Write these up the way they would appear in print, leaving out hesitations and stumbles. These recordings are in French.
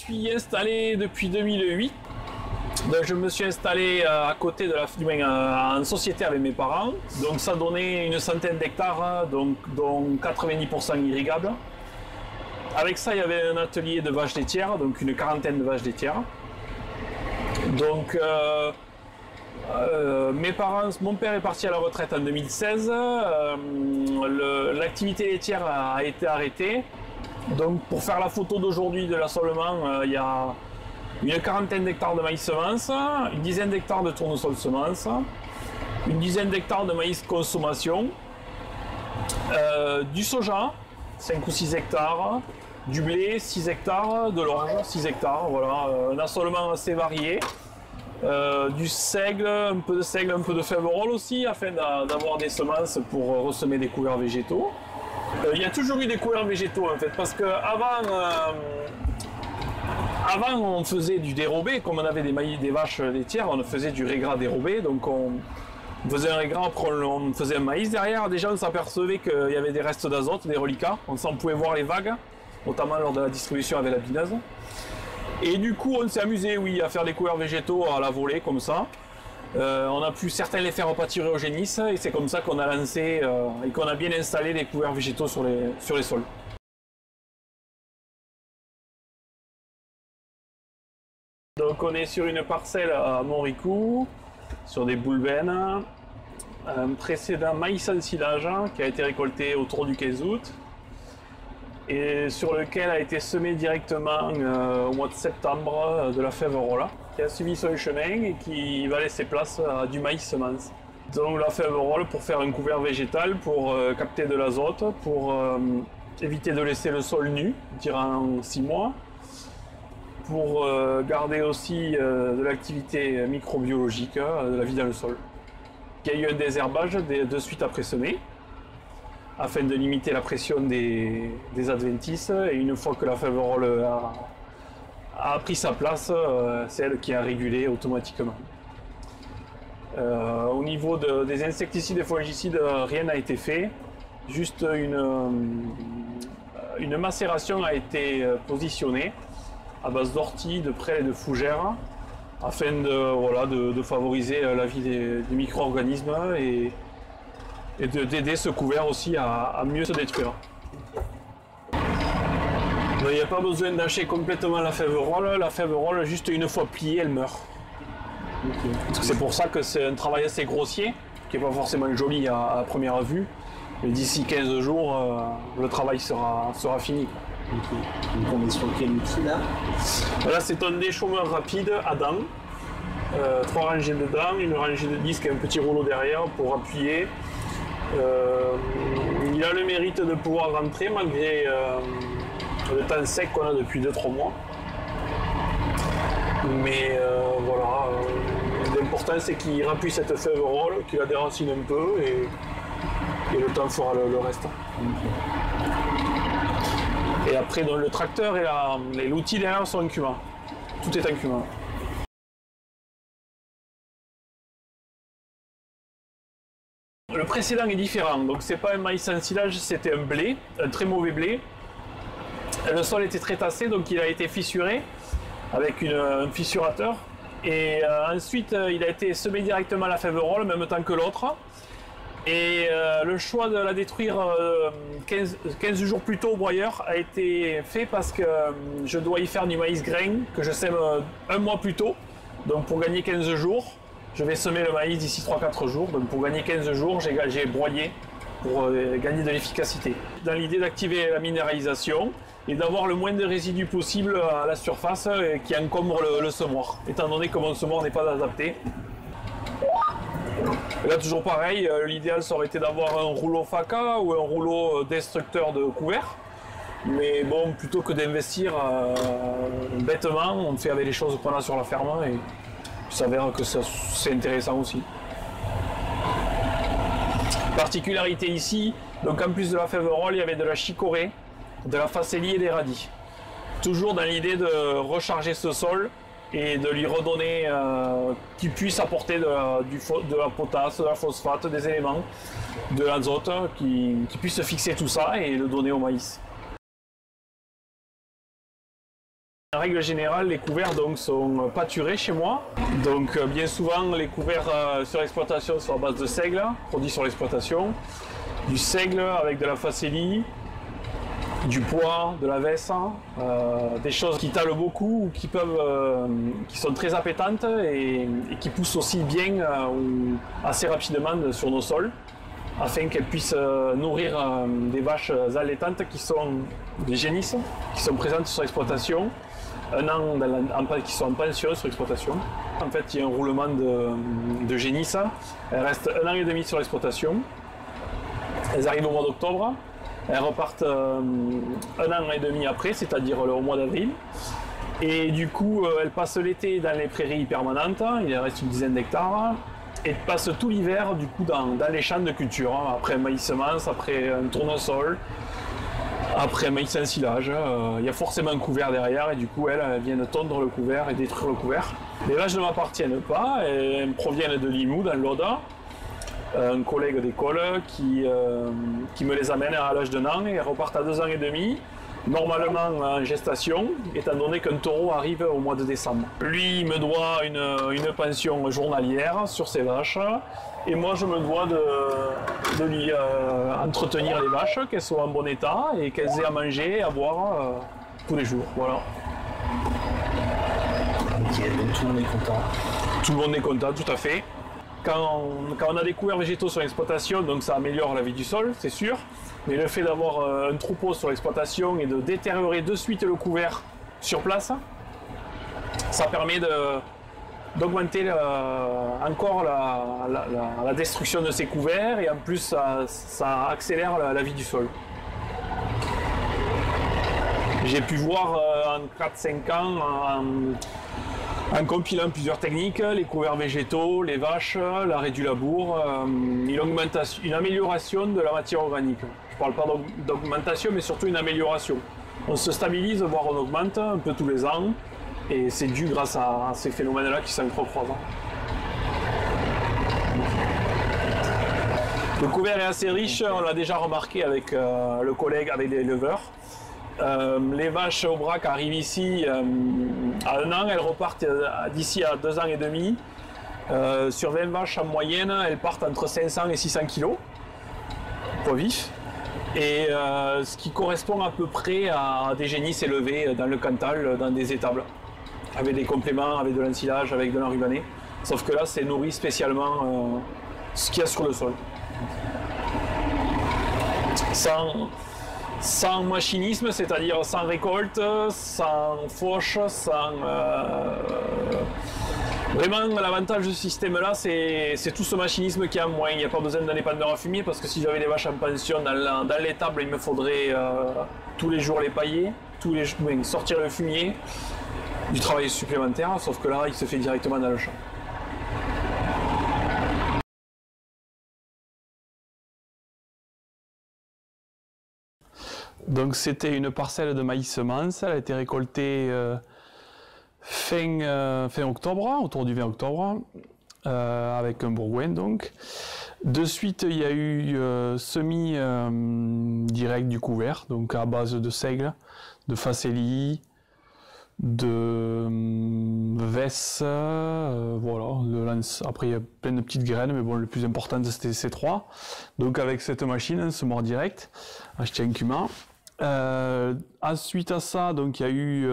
suis installé depuis 2008. Donc, je me suis installé à côté de en société avec mes parents. Donc ça donnait une centaine d'hectares, dont 90% irrigables. Avec ça, il y avait un atelier de vaches laitières, donc une quarantaine de vaches laitières. Donc mon père est parti à la retraite en 2016. L'activité laitière a été arrêtée. Donc pour faire la photo d'aujourd'hui de l'assolement, il y a une quarantaine d'hectares de maïs semence, une dizaine d'hectares de tournesol semence, une dizaine d'hectares de maïs consommation, du soja, 5 ou 6 hectares, du blé, 6 hectares, de l'orge, 6 hectares, voilà, un assolement assez varié. Du seigle, un peu de seigle, un peu de fève-rolle aussi, afin d'avoir des semences pour ressemer des couverts végétaux. Il y a toujours eu des couverts végétaux en fait, parce que avant on faisait du dérobé, comme on avait des vaches laitières, on faisait du régras dérobé, donc on faisait un régras, après on faisait un maïs derrière. Déjà on s'apercevait qu'il y avait des restes d'azote, des reliquats, on pouvait voir les vagues, notamment lors de la distribution avec la bineuse. Et du coup on s'est amusé, oui, à faire des couverts végétaux à la volée comme ça. On a pu certains les faire pâturer au génisse, et c'est comme ça qu'on a lancé et qu'on a bien installé les couverts végétaux sur les sols. Donc on est sur une parcelle à Montricou, sur des boulbènes, un précédent maïs en silage qui a été récolté autour du 15 août et sur lequel a été semé directement au mois de septembre de la fève-rolle, qui a suivi son chemin et qui va laisser place à du maïs semence. Donc la fève-rolle pour faire un couvert végétal, pour capter de l'azote, pour éviter de laisser le sol nu durant 6 mois, pour garder aussi de l'activité microbiologique, de la vie dans le sol. Il y a eu un désherbage de suite après semer, afin de limiter la pression des adventices, et une fois que la fève-rolle a pris sa place, c'est elle qui a régulé automatiquement. Au niveau des insecticides et fongicides, rien n'a été fait, juste une macération a été positionnée à base d'ortie, de prêle et de fougères, afin de favoriser la vie des micro-organismes et d'aider ce couvert aussi à mieux se détruire. Il n'y a pas besoin d'acheter complètement la fève-rolle, juste une fois pliée, elle meurt. Okay. C'est pour ça que c'est un travail assez grossier, qui n'est pas forcément joli à première vue, mais d'ici 15 jours, le travail sera fini. Okay. Donc on est sur quel outil là? Là c'est un déchaumeur rapide à dents, 3 rangées de dents, une rangée de disques et un petit rouleau derrière pour appuyer. Il a le mérite de pouvoir rentrer malgré le temps sec qu'on a depuis 2-3 mois. Mais voilà, l'important c'est qu'il rappuie cette fève-rolle, qu'il la déracine un peu et le temps fera le reste. Okay. Et après donc, le tracteur et l'outil derrière sont en cumin. Tout est en cumin. Le précédent est différent, donc c'est pas un maïs en silage, c'était un blé, un très mauvais blé. Le sol était très tassé, donc il a été fissuré avec un fissurateur. Et ensuite, il a été semé directement à la fève-rolle, en même temps que l'autre. Et le choix de la détruire 15 jours plus tôt au broyeur a été fait parce que je dois y faire du maïs grain que je sème un mois plus tôt. Donc pour gagner 15 jours, je vais semer le maïs d'ici 3-4 jours. Donc pour gagner 15 jours, j'ai broyé pour gagner de l'efficacité. Dans l'idée d'activer la minéralisation et d'avoir le moins de résidus possible à la surface qui encombre le semoir, étant donné que mon semoir n'est pas adapté. Et là toujours pareil, l'idéal ça aurait été d'avoir un rouleau FACA ou un rouleau destructeur de couvert. Mais bon, plutôt que d'investir bêtement, on fait avec les choses qu'on a sur la ferme et il s'avère que c'est intéressant aussi. Particularité ici, donc en plus de la fève-rolle, il y avait de la chicorée, de la facélie et des radis. Toujours dans l'idée de recharger ce sol et de lui redonner, qu'il puisse apporter de la potasse, de la phosphate, des éléments, de l'azote, qui puisse fixer tout ça et le donner au maïs. règle générale, les couverts donc, sont pâturés chez moi. Donc bien souvent, les couverts sur l'exploitation sont à base de seigle, produits sur l'exploitation. Du seigle avec de la facélie, du pois, de la vesse, des choses qui talent beaucoup ou qui sont très appétantes et qui poussent aussi bien ou assez rapidement sur nos sols, afin qu'elles puissent nourrir des vaches allaitantes qui sont des génisses, qui sont présentes sur l'exploitation, qui sont en pension sur l'exploitation. En fait, il y a un roulement de génisses. Elles restent 1 an et demi sur l'exploitation. Elles arrivent au mois d'octobre. Elles repartent 1 an et demi après, c'est-à-dire au mois d'avril. Et du coup, elles passent l'été dans les prairies permanentes. Il reste une dizaine d'hectares. Et passent tout l'hiver du coup dans les champs de culture, après un maïs semence, après un tournesol, après un maïs ensilage. Il y a forcément un couvert derrière et du coup elles viennent tondre le couvert et détruire le couvert. Les vaches ne m'appartiennent pas, elles proviennent de Limoux dans l'Aude. Un collègue d'école qui me les amène à l'âge d'un an et elles repartent à 2 ans et demi. Normalement en gestation, étant donné qu'un taureau arrive au mois de décembre. Lui, il me doit une pension journalière sur ses vaches, et moi je me dois de lui entretenir les vaches, qu'elles soient en bon état et qu'elles aient à manger et à boire tous les jours. Voilà. Ok, donc tout le monde est content. Tout le monde est content, tout à fait. Quand on a des couverts végétaux sur l'exploitation, donc ça améliore la vie du sol, c'est sûr. Mais le fait d'avoir un troupeau sur l'exploitation et de détériorer de suite le couvert sur place, ça permet d'augmenter encore la destruction de ces couverts et en plus ça accélère la vie du sol. J'ai pu voir en 4-5 ans, en compilant plusieurs techniques, les couverts végétaux, les vaches, l'arrêt du labour, une amélioration de la matière organique. Je ne parle pas d'augmentation, mais surtout une amélioration. On se stabilise, voire on augmente un peu tous les ans, et c'est dû grâce à ces phénomènes-là qui s'entrecroisent. Le couvert est assez riche, on l'a déjà remarqué avec le collègue, avec les éleveurs. Les vaches au brac arrivent ici à 1 an, elles repartent d'ici à 2 ans et demi. Sur 20 vaches en moyenne, elles partent entre 500 et 600 kg, poids vif. Et ce qui correspond à peu près à des génisses élevées dans le Cantal, dans des étables, avec des compléments, avec de l'ensilage, avec de l'enrubané. Sauf que là, c'est nourri spécialement ce qu'il y a sur le sol. Sans machinisme, c'est-à-dire sans récolte, sans fauche, sans... Vraiment, l'avantage de ce système-là, c'est tout ce machinisme qui est en moins. Il n'y a pas besoin d'un épandeur à fumier, parce que si j'avais des vaches en pension dans l'étable, il me faudrait tous les jours les pailler, sortir le fumier, du travail supplémentaire, sauf que là, il se fait directement dans le champ. Donc c'était une parcelle de maïs semence, elle a été récoltée fin octobre, autour du 20 octobre, avec un bourgoin donc. De suite il y a eu semis direct du couvert, donc à base de seigle, de facélie, de vesse, voilà. Après il y a plein de petites graines, mais bon, le plus important c'était ces 3. Donc avec cette machine, un semeur direct, acheté un cumin. Ensuite à ça, donc il y a eu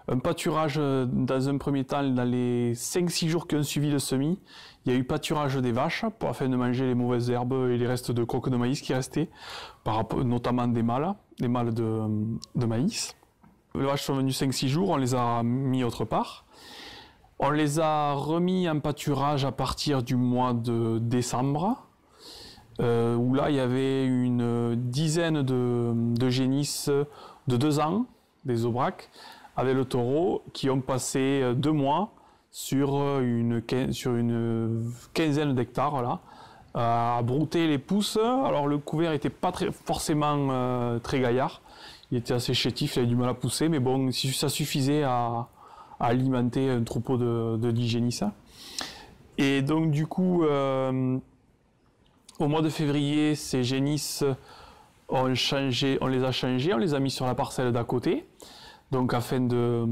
un pâturage dans un premier temps, dans les 5-6 jours qui ont suivi le semis. Il y a eu pâturage des vaches afin de manger les mauvaises herbes et les restes de coques de maïs qui restaient, notamment des mâles de maïs. Les vaches sont venues 5-6 jours, on les a mis autre part. On les a remis en pâturage à partir du mois de décembre. Où là il y avait une dizaine de génisses de 2 ans, des aubracs, avec le taureau, qui ont passé 2 mois sur une quinzaine d'hectares là, à brouter les pousses. Alors le couvert n'était pas forcément très gaillard, il était assez chétif, il avait du mal à pousser, mais bon, ça suffisait à alimenter un troupeau de 10 génisses. Et donc du coup, au mois de février, ces génisses on les a changés, on les a mis sur la parcelle d'à côté. donc afin de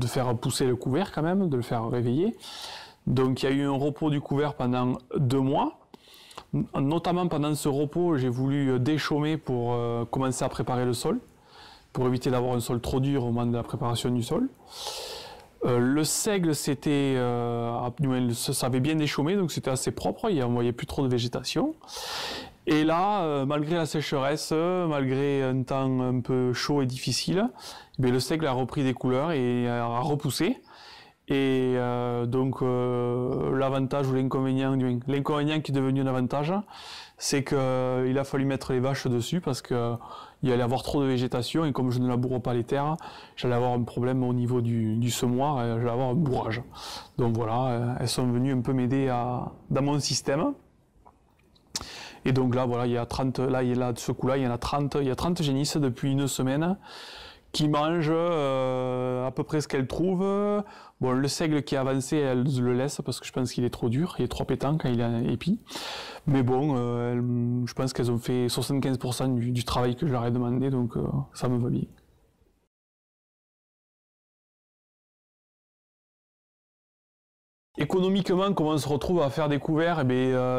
faire pousser le couvert quand même, de le faire réveiller. Donc il y a eu un repos du couvert pendant 2 mois. Notamment pendant ce repos, j'ai voulu déchaumer pour commencer à préparer le sol, pour éviter d'avoir un sol trop dur au moment de la préparation du sol. Le seigle, ça avait bien déchaumé, donc c'était assez propre, on ne voyait plus trop de végétation. Et là, malgré la sécheresse, malgré un temps un peu chaud et difficile, le seigle a repris des couleurs et a repoussé. Et donc l'avantage ou l'inconvénient qui est devenu un avantage, c'est qu'il a fallu mettre les vaches dessus parce qu'il allait avoir trop de végétation et comme je ne laboure pas les terres, j'allais avoir un problème au niveau du semoir, j'allais avoir un bourrage. Donc voilà, elles sont venues un peu m'aider dans mon système. Et donc là, voilà, il y a 30, de ce coup-là, il y a 30 génisses depuis une semaine qui mangent à peu près ce qu'elles trouvent. Bon, le seigle qui est avancé, elle le laisse parce que je pense qu'il est trop dur, il est trop pétant quand il est épi. Mais bon, je pense qu'elles ont fait 75% du travail que je leur ai demandé, donc ça me va bien. Économiquement, comment on se retrouve à faire des couverts,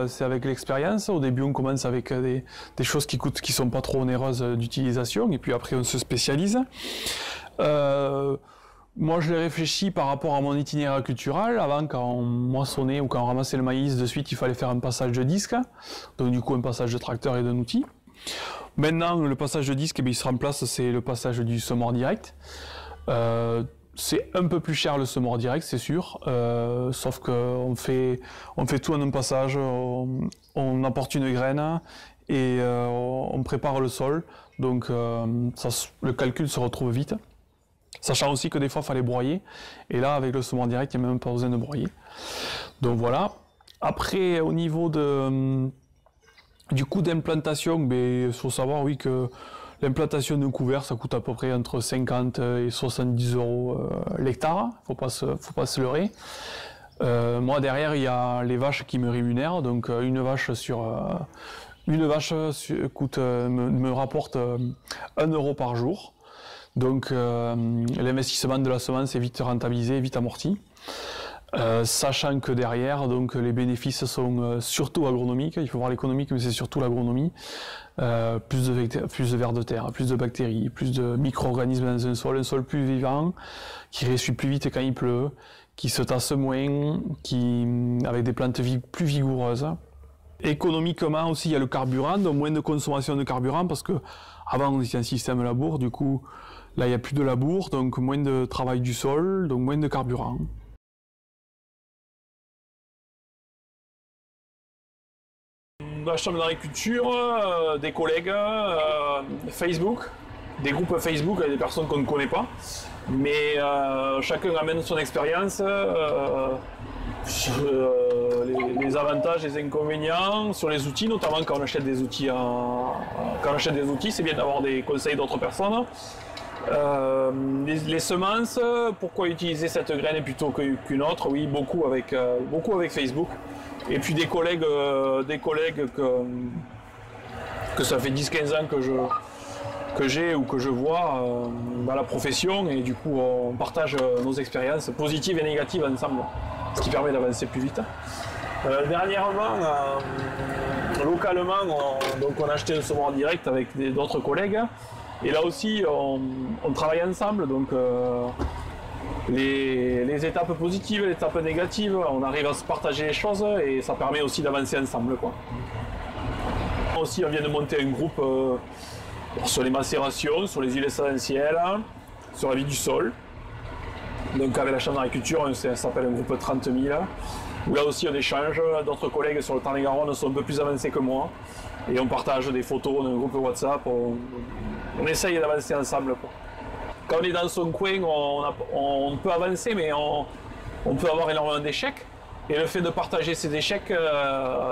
c'est avec l'expérience. Au début, on commence avec des choses qui sont pas trop onéreuses d'utilisation, et puis après, on se spécialise. Moi, je l'ai réfléchi par rapport à mon itinéraire cultural. Avant, quand on moissonnait ou quand on ramassait le maïs, de suite, il fallait faire un passage de disque. Donc, du coup, un passage de tracteur et d'un outil. Maintenant, le passage de disque, il se remplace, c'est le passage du semoir direct. C'est un peu plus cher le semoir direct, c'est sûr, sauf qu'on fait tout en un passage, on apporte une graine et on prépare le sol, donc le calcul se retrouve vite. Sachant aussi que des fois il fallait broyer, et là avec le semoir direct il n'y a même pas besoin de broyer. Donc voilà. Après au niveau du coût d'implantation, il faut savoir oui que l'implantation d'un couvert, ça coûte à peu près entre 50 et 70 euros l'hectare, faut pas se leurrer. Moi derrière, il y a les vaches qui me rémunèrent, donc une vache me rapporte 1 euro par jour. Donc l'investissement de la semence est vite rentabilisé, vite amorti. Sachant que derrière, donc les bénéfices sont surtout agronomiques, il faut voir l'économique, mais c'est surtout l'agronomie. Plus de vers de terre, plus de bactéries, plus de micro-organismes dans un sol plus vivant, qui ressuie plus vite quand il pleut, qui se tasse moins, avec des plantes plus vigoureuses. Économiquement aussi, il y a le carburant, donc moins de consommation de carburant, parce que avant on était un système labour, du coup là il n'y a plus de labour, donc moins de travail du sol, donc moins de carburant. La chambre d'agriculture, des collègues, Facebook, des groupes Facebook avec des personnes qu'on ne connaît pas, mais chacun amène son expérience, les avantages, les inconvénients, sur les outils, notamment quand on achète des outils, c'est bien d'avoir des conseils d'autres personnes. Les semences, pourquoi utiliser cette graine plutôt qu'une autre? Oui, beaucoup avec Facebook. Et puis des collègues que ça fait 10-15 ans que j'ai ou que je vois dans la profession, et du coup on partage nos expériences positives et négatives ensemble, ce qui permet d'avancer plus vite. Dernièrement, localement, on a acheté un semoir direct avec d'autres collègues, et là aussi on travaille ensemble, donc les étapes positives, les étapes négatives, on arrive à se partager les choses et ça permet aussi d'avancer ensemble, quoi. Aussi, on vient de monter un groupe sur les macérations, sur les huiles essentielles, sur la vie du sol. Donc avec la chambre d'agriculture, ça s'appelle un groupe 30 000, où là aussi on échange. D'autres collègues sur le Tarn-et-Garonne sont un peu plus avancés que moi et on partage des photos dans un groupe WhatsApp. On essaye d'avancer ensemble, quoi. Quand on est dans son coin, on peut avancer, mais on peut avoir énormément d'échecs. Et le fait de partager ces échecs,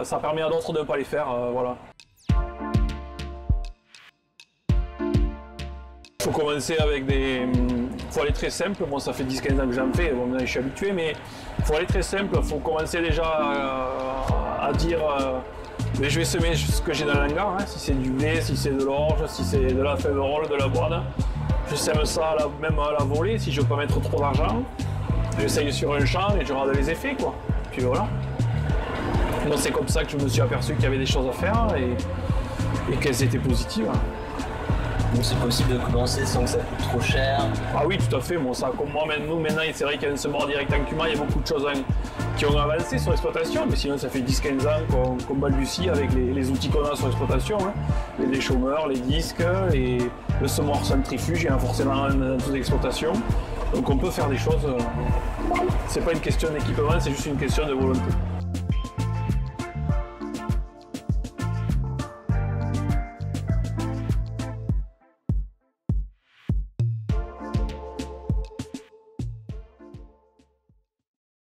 ça permet à d'autres de ne pas les faire. Voilà. Il faut commencer avec faut aller très simple. Moi, ça fait 10-15 ans que j'en fais, bon, maintenant je suis habitué, mais il faut aller très simple. Il faut commencer déjà à dire mais je vais semer ce que j'ai dans l'hangar, hein, si c'est du blé, si c'est de l'orge, si c'est de la fève rôle, de la boîte. Je sème ça même à la volée, si je veux pas mettre trop d'argent. J'essaye sur un champ et je regarde les effets, quoi. Puis voilà. Moi, c'est comme ça que je me suis aperçu qu'il y avait des choses à faire et qu'elles étaient positives. Donc c'est possible de commencer sans que ça coûte trop cher. Ah oui, tout à fait. Bon, ça, comme moi, maintenant, c'est vrai qu'il y a un semeur direct en cumin, il y a beaucoup de choses qui ont avancé sur l'exploitation, mais sinon, ça fait 10-15 ans qu'on balbutie avec les outils qu'on a sur l'exploitation. Hein. Les chômeurs, les disques, le semoir centrifuge, il y en a forcément un dans toute l'exploitation. Donc on peut faire des choses. C'est pas une question d'équipement, c'est juste une question de volonté.